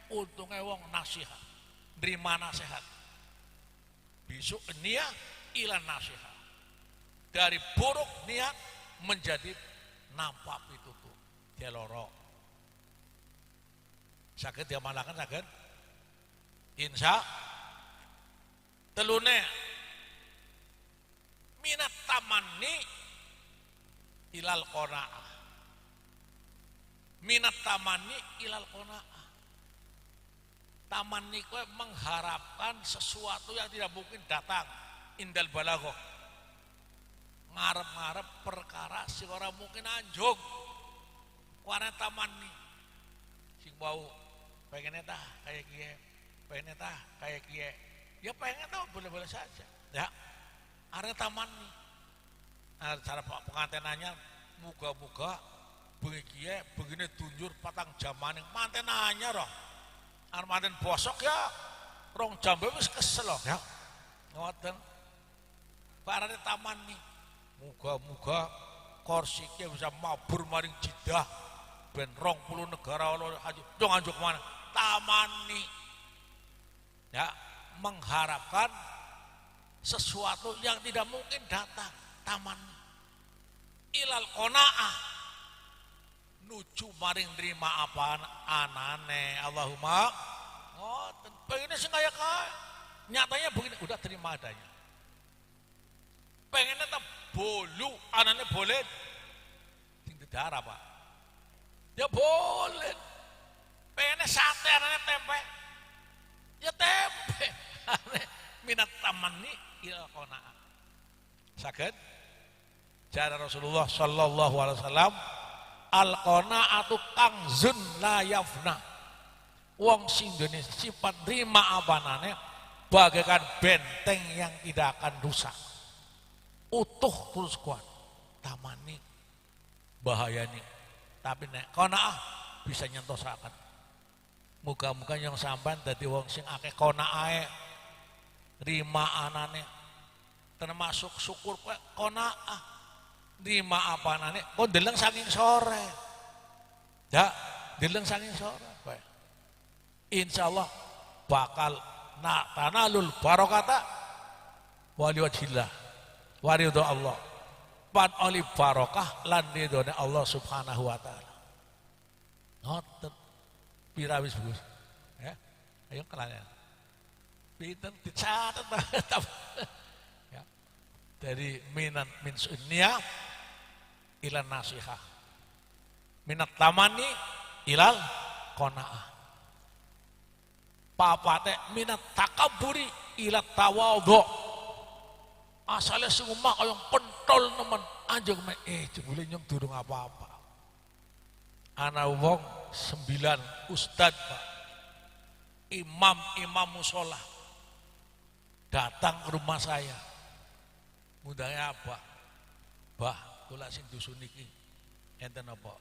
untungnya wong nasihat, nerima nasihat. Besok niat ilan nasihat. Dari buruk niat menjadi nampak pitutuh. Dia lorok. Sakit dia malakan sakit. Insya telune minat tamanni ilal qanaah. Minat tamanni ilal qanaah. Tamanni kowe mengharapkan sesuatu yang tidak mungkin datang. Indal balaghah. Ngarep-ngarep perkara sing ora mungkin anjung. Warna tamanni. Sing bau pengen tah kayak kiye, pengen tah kayak kiye. Ya pengen tah boleh-boleh saja. Ya. Are tamanni. Nah, cara pengantenannya muga-muga begiye begini tunjur patang jaman yang mantenanya roh. Armaden bosok ya rong jam wis kesel ya. Ngoten. Barane taman nih. Muga-muga korsiknya bisa mabur maring Jeddah ben 20 negara haji. Dong anjuk mana? Taman nih. Ya, mengharapkan sesuatu yang tidak mungkin datang. Taman ilal qanaah. Nuju maring nerima apa anane Allahumma ngoten pengennya sing kaya nyatanya begini udah terima adanya pengennya tak bolu anane boleh sing darah Pak ya boleh pengennya sate anane tempe ya tempe minat tamanni ila qanaah saged cara Rasulullah sallallahu alaihi wasallam al-qanaatu kangzun la yafna. Wong sing duwe sifat rima apanane bagaikan benteng yang tidak akan rusak. Utuh terus kuat. Tamani bahayani. Tapi nek qanaah bisa nyentosaken. Muga-muga yang sampean dadi wong sing akeh qanaahe rima anane termasuk syukur qanaah. Lima apa nane? Oh deleng saking sore, ya deleng saking sore. Insya Allah bakal tanalul barokata wali wajillah waridho Allah. Pan oli barokah lan ridhone Allah subhanahu wa ta'ala. Ngoten pirawis Gus. Ya, ayo kelanya. Pinten dicatat ya. Dari minat min sunnia ilal nasihah minat tamani ilal qanaah papate minat takaburi ilal tawadhu asale sing omah kaya pentol nemen anjing jebule nyong durung apa-apa ana wong 9 ustad Pak imam mushola datang ke rumah saya mudahnya apa Bah kula sing dusun iki enten apa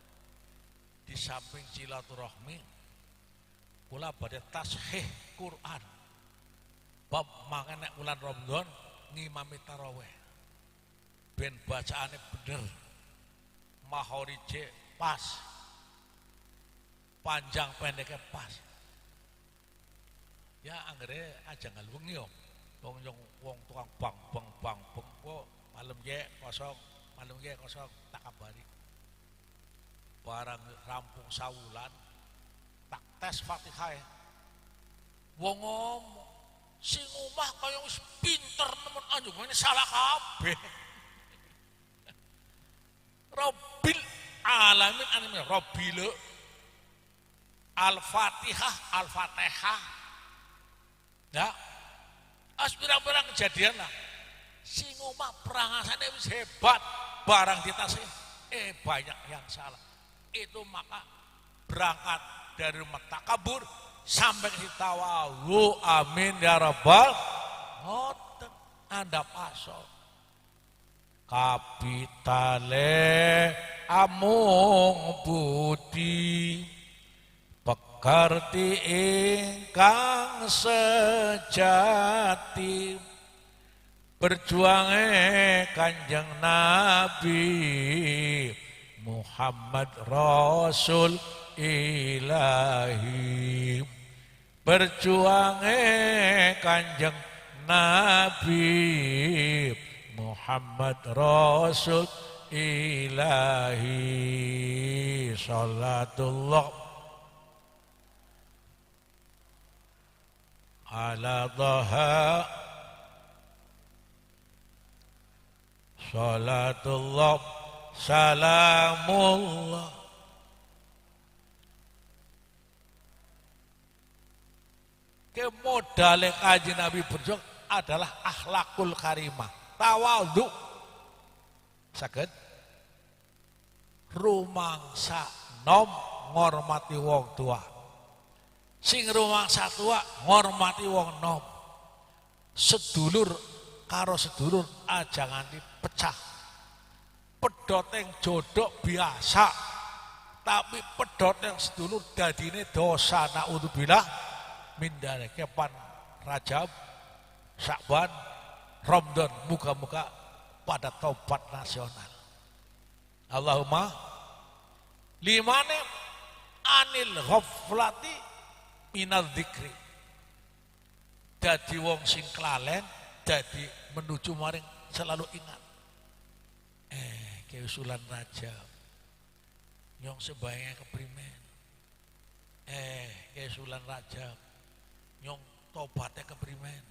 di samping silaturahmi kula badhe tashih Quran bab mangan nek bulan Ramadan ngimami tarawih ben bacaane bener mahorije pas panjang pendeknya pas ya anggere aja ngalwengi yo wong tukang bang kok malam ye kosong malam ge kosong tak kabari barang rampung sawulan tak tes Fatihah. Wong ngomong sing omah kaya wis pinter nemen anjung ini salah kabeh. Rabbil alamin anime Rabbil Al-Fatihah Al-Fatihah. Ya. Pirang-pirang kejadian lah. Sing omah perangasane wis hebat, barang ditasih banyak yang salah. Itu maka berangkat dari rumah takabur sampai ke tawawu, amin ya rabbal ngoten. Anda pasol kapitale amung budi pekerti ingkang sejati berjuange Kanjeng Nabi Muhammad Rasul Ilahi berjuange Kanjeng Nabi Muhammad Rasul Ilahi salatullah ala dhaha salatullah salamullah kemodale Kanjeng Nabi berjuang adalah akhlakul karimah tawadhu saged rumangsa nom ngormati wong tua sing rumangsa tua ngormati wong nom sedulur karo sedulur aja nganti pecah pedhoteng jodhok biasa tapi pedhoteng sedulur dadine dosa naudzubillah min dzalik kepan Rajab Syakban Ramadan muga-muga pada taubat nasional Allahumma limane anil ghaflati minal dzikri dadi wong sing klalen dadi menuju maring selalu ingat keusulan Rajab nyong sebayangnya keprimen keusulan Rajab nyong tobatnya keprimen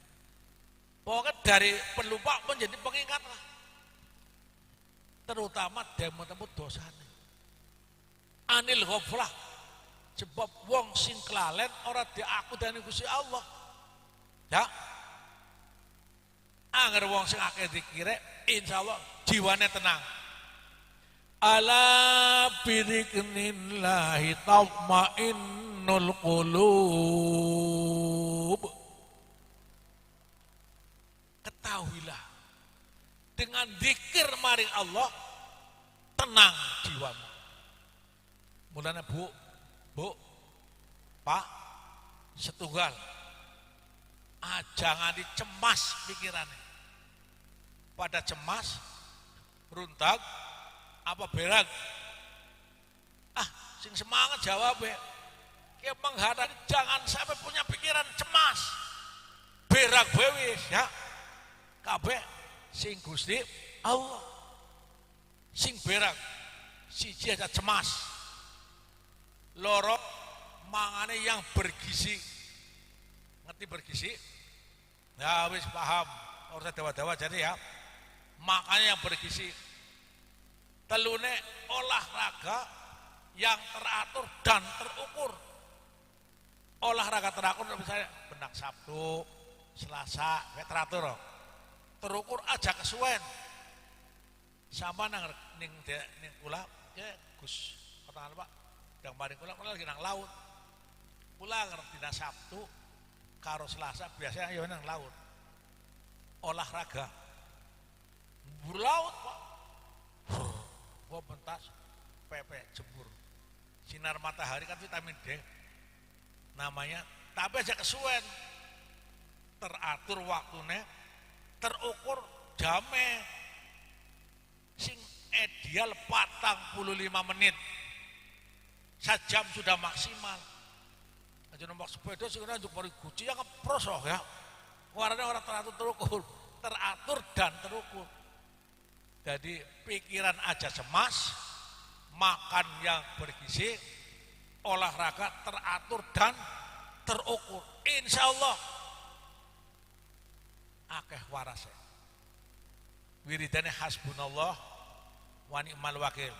pokoknya dari pelupa menjadi pengingat lah terutama demo-demo dosane anil ghaflah sebab wong sing kelalen ora diaku dani Gusti Allah ya angger wong sing akeh dikire insyaallah jiwane tenang ala biriknillahi tatmainnul qulub ketahuilah dengan zikir maring Allah tenang jiwamu mulanya bu pak setunggal jangan dicemas pikirannya pada cemas runtak apa berag sing semangat jawab ya menghadapi jangan sampai punya pikiran cemas berag bewis ya kabeh sing Gusti Allah sing berag siji aja cemas loro mangane yang bergizi ngerti bergizi ya wis paham ora dawa-dawa jadi ya makanya yang bergizi telune olahraga yang teratur dan terukur olahraga teratur misalnya benak Sabtu Selasa teratur terukur aja kesuwen sama nang ning kula ya Gus pertanyaan Pak yang paling kula lagi nang laut kula ngerti dina Sabtu karo Selasa biasanya ya nang laut olahraga laut Pak gua pentas pepe jemur sinar matahari kan vitamin D namanya tapi aja kesuwen teratur waktunya terukur jame sing ideal 45 menit sejam sudah maksimal aja nombak sepeda sekarang untuk mari guci yang ngeprosoh ya warnanya orang teratur dan terukur jadi pikiran aja cemas makan yang bergizi olahraga teratur dan terukur. Insya Allah akeh warase. Wiridane hasbunallah wa ni'mal wakil.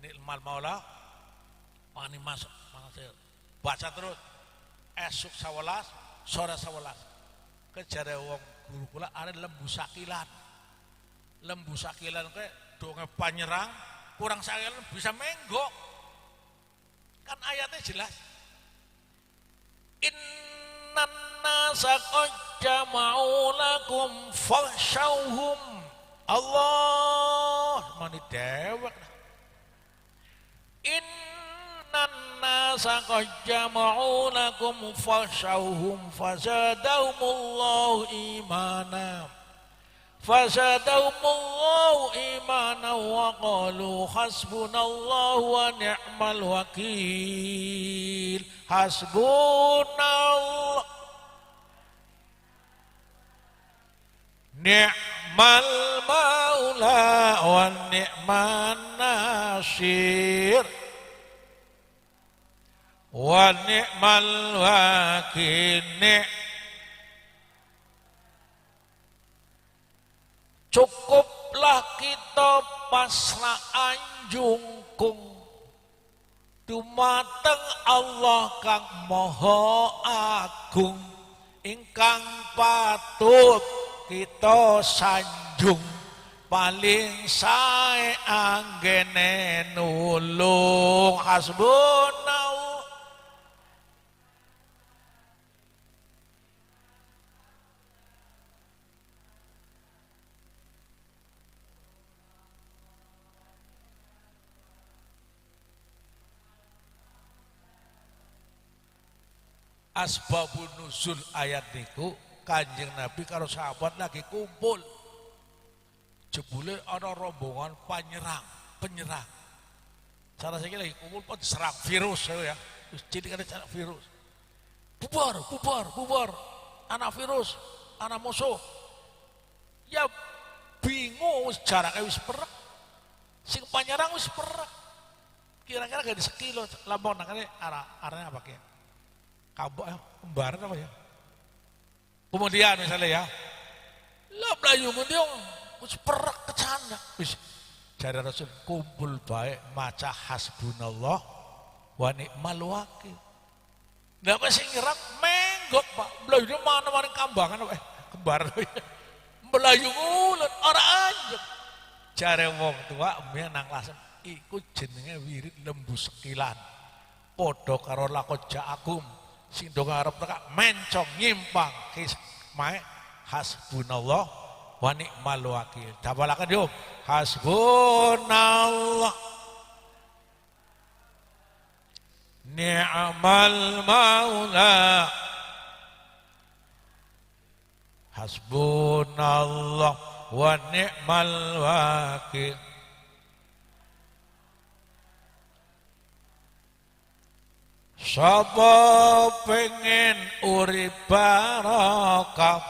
Ni'mal maula wa ni'mal nasir. Baca terus esuk 11, sore 11. Kejare wong guru kula are lembu sakilan. Lembu sakilan ke donge panyerang kurang sakilan bisa menggok. Kan ayatnya jelas. Innan nasa qad jama'u lakum fakhshawhum. Allah mani dewek. Innan nasa qad jama'u lakum fakhshawhum fazadahumullahu imana. Fazadahumullahu imana wa qalu hasbunallahu wa ni'mal wakil. Hasbunallah ni'mal maula wa ni'man nasir wa ni'mal wakil. Cukuplah kita pasrah anjungkung dumateng Allah kang Maha Agung ingkang patut kita sanjung paling sae anggene nulung. Hasbunallah asbabun nuzul ayat niku Kanjeng Nabi karo sahabat lagi kumpul. Jebule ana rombongan penyerang. Cara saya lagi kumpul pun serang virus ya. Jadi kan virus. Bubar. Anak virus, anak musuh. Ya bingung jaraknya wis perek. Sing penyerang wis perek. Kira-kira gak di sekilo lampau nangane arahnya apa ya? Kabok ya, kembaran apa ya? Kemudian misalnya ya, lah Melayu mendiang, wis perak kecanda, wis jare Rasul kumpul baik maca hasbunallah wa ni'mal wakil. Lah kok sing nyerang menggok Pak, Melayu mana maring kambangan kembaran. Melayu ngulet ora anjep. Jare wong tua mbiyen nang lasem iku jenenge wirid lembu sekilan. Padha karo lakon ja'akum. Sing dong arep teka mencong nyimpang mae hasbunallah wa ni'mal wakil. Dabalaken yo hasbunallah ni'mal maula hasbunallah wa ni'mal wakil. Sapa pengen urip barokah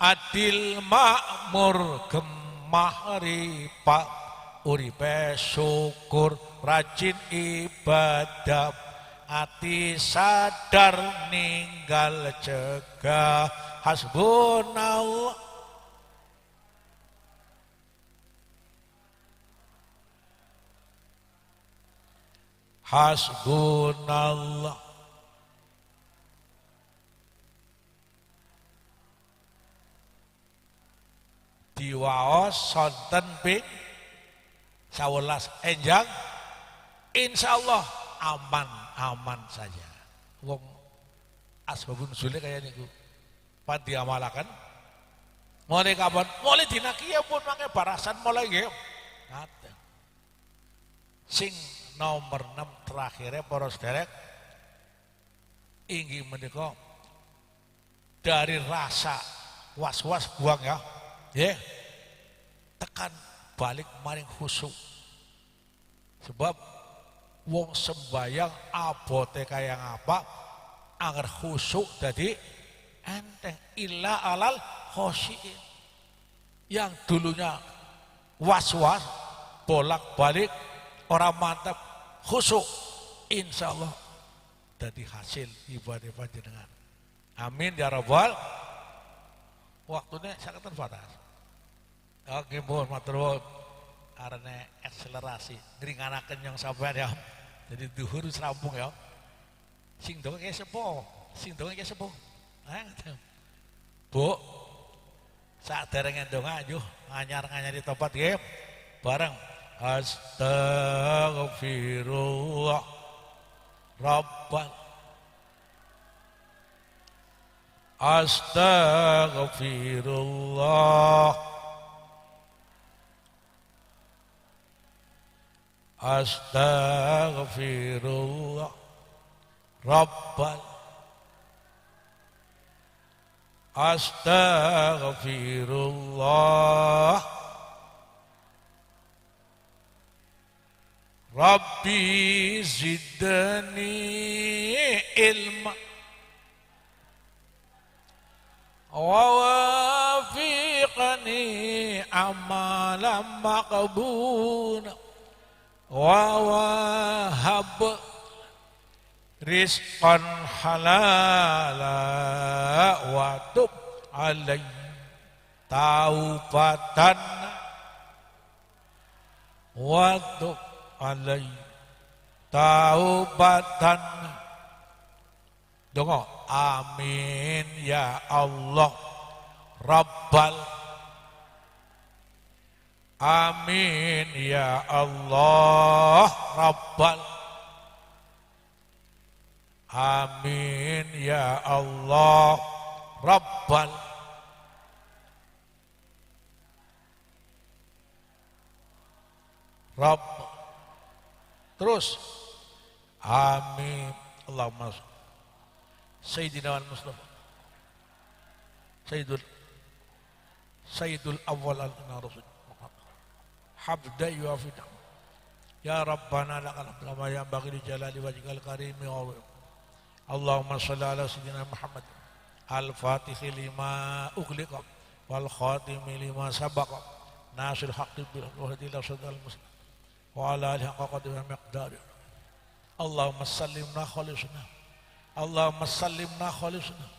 adil makmur gemah ripak uripe syukur rajin ibadah ati sadar ninggal cegah. Hasbunallah hasbunallah diwaos sonten ping 11 enjang insyaallah aman saja. Wong asbabun nuzule kaya niku pan diamalaken mulai kapan mulai dina kiye pun mangke barasan mulai nggih ngaten. Sing nomor 6 terakhirnya para sederek inggih menika dari rasa was-was buang ya tekan balik maring khusyuk. Sebab wong sembayang abote kaya ngapa agar khusyuk jadi enteng illa alal khosyiin. Yang dulunya was-was bolak-balik orang mantap khusyuk insya Allah dadi hasil ibadah panjenengan. Amin ya rabbal. Waktunya sangat terbatas. Oke, mohon matur nuwun. Karena akselerasi ngringanaken yang sampean ya. Jadi duhur wis rampung ya. Sing donga ki sepo? Sing donga ki sepo? Bu, saderenge donga ayo nganyar-nganyari tempat nggih. Bareng astagfirullah rabbal astagfirullah astagfirullah rabbal astagfirullah rabbi zidni ilma wa wafiqni amalan maqbuna wa wahab rizqan halala wa tub alaihi taubatan wa tub alaihi taubatan. Dongo amin ya Allah rabbal amin ya Allah rabbal amin ya Allah rabbal rabb. Terus amin Allahumma Sayyidina Mustafa Sayyidul awwal al-rasul habda yuafida ya Rabbana lakal hamdu ya bagi jalali wajhikal karim ya Allah. Allahumma shalli ala sayyidina Muhammad al-fatih lima ughliqa wal khatim lima sabaqa nasil haqqi bil wahdi la sadal muslim wa ala alihi haqqa qadri miqdari. Allahumma sallimna khalisna Allahumma sallimna khalisna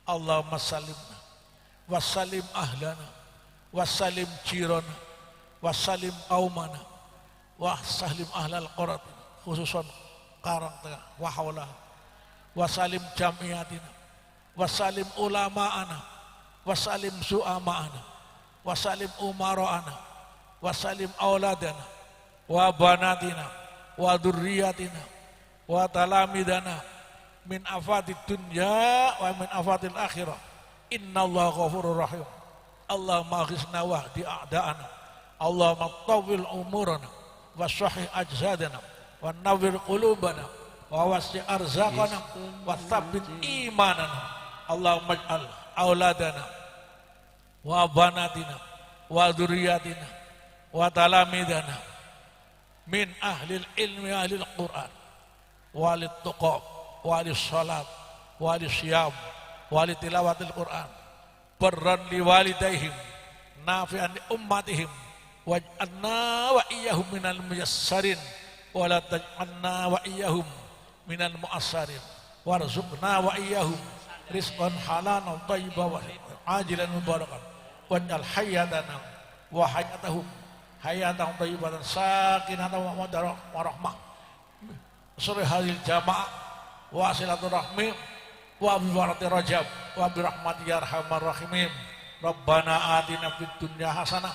Allahumma sallimna wassalim ahlana wassalim jirana wassalim qaumana wassalim ahlal qurat khususan Karang Tengah wa hawla wassalim jamiatina wassalim ulama'ana wassalim su'ama'ana wassalim umara'ana wassalim auladana wa banatina wa dzurriyyatina wa talamidana min afatid dunya wa min afatil akhirah. Innallaha ghafurur rahim. Allahumma aghithna wahdi a'da'ana. Allahumma tawwil umurana wa sahih ajsadana wa nawwir qulubana wa wasi' arzaqana wa tsabbit imanana. Allahumma ij'al auladana wa banatina wa dzurriyyatina wa talamidana min ahlil ilmi ahlil Qur'an walit tuqa wali salat, wali siyam, wali tilawatil Quran, barran li walidaihim, nafi'an li ummatihim, waj'alna wa iyyahum minal muyassarin, wa la taj'alna wa iyyahum minal mu'assarin, warzuqna wa iyyahum rizqan halalan thayyiban wa ajilan mubarakan, waj'al hayatana wa hayatahum hayatan thayyibatan sakinatan wa rahmah. Sore hari jamaah wa silaturahmi wa bibarati rajab wa birahmati ya arhamar rahimin. Rabbana atina fid dunya hasanah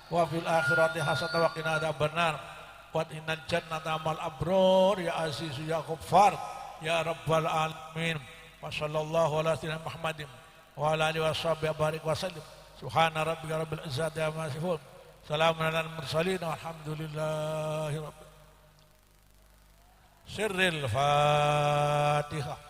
wa fil akhirati hasanah wa qina adzabannar wa innal jannata mal abror ya aziz ya ghaffar ya rabbal alamin. Wa sallallahu ala sayyidina Muhammadin wa ala alihi washabihi barik wa sallim. Subhana rabbika rabbil izzati amma yasifun. Salamun alal mursalin walhamdulillahi rabbil. Sirril Fatihah.